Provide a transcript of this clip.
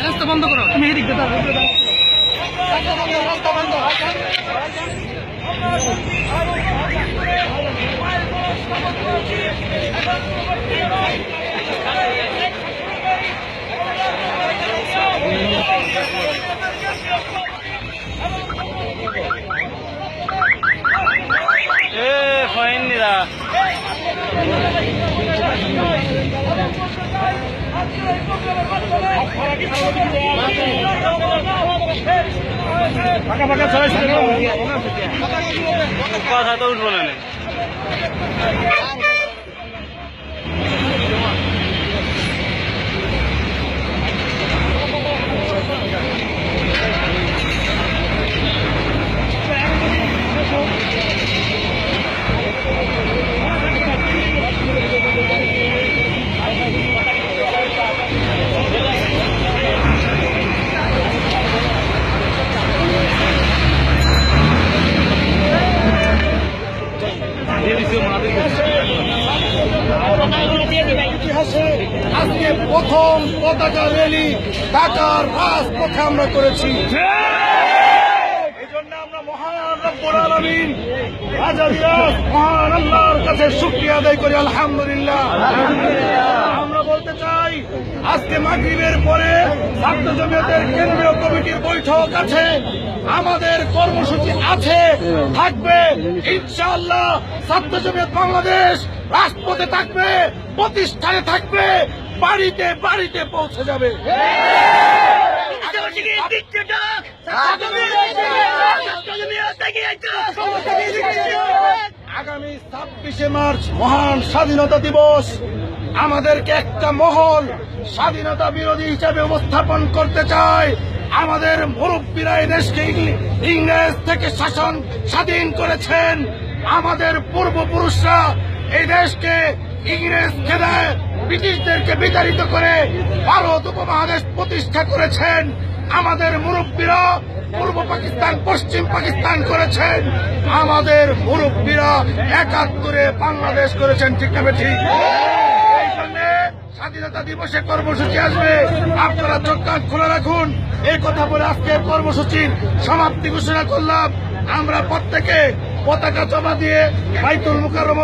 রাস্তা বন্ধ করো, তুমি এদিক দিয়ে দাও, রাস্তা বন্ধ। ফাইন নিরা কথা তো উঠবো না। ইতিহাসে আজকে প্রথম পতাকা র্যালি ঢাকার রাজপথে আমরা করেছি। এই জন্য আমরা মহান রব্বুল আলামিন মহান আল্লাহর কাছে শুকরিয়া আদায় করি, আলহামদুলিল্লাহ। আমরা বলতে চাই আজকে মাগরিবের পরে ছাত্র জমিয়তের কেন্দ্রীয় কমিটির বৈঠক আছে, আমাদের কর্মসূচি আছে, থাকবে ইনশাআল্লাহ। ছাত্র জমিয়ত বাংলাদেশ রাজপথে থাকবে, প্রতিষ্ঠানে থাকবে, বাড়িতে বাড়িতে পৌঁছে যাবে। আগামী 26শে মার্চ মহান স্বাধীনতা দিবস, আমাদেরকে একটা মহল স্বাধীনতা বিরোধী হিসেবে উপস্থাপন করতে চায়। আমাদের মুরব্বীরা এই দেশকে ইংরেজ থেকে স্বাধীন করেছেন। আমাদের পূর্বপুরুষরা এই দেশকে ইংরেজ খেদায় ব্রিটিশদেরকে বিতাড়িত করে ভারত উপমহাদেশ প্রতিষ্ঠা করেছেন। আমাদের মুরব্বীরা পূর্ব পাকিস্তান পশ্চিম পাকিস্তান করেছেন। আমাদের মুরব্বীরা 71-এ বাংলাদেশ করেছেন, ঠিক না ঠিক? এই জন্য স্বাধীনতা দিবসে কর্মসূচি আসবে, আপনারা চোখ কান খোলা রাখুন। এই কথা বলে আজকের কর্মসূচির সমাপ্তি ঘোষণা করলাম। আমরা প্রত্যেকে পতাকা জমা দিয়ে বাইতুল মুকাররম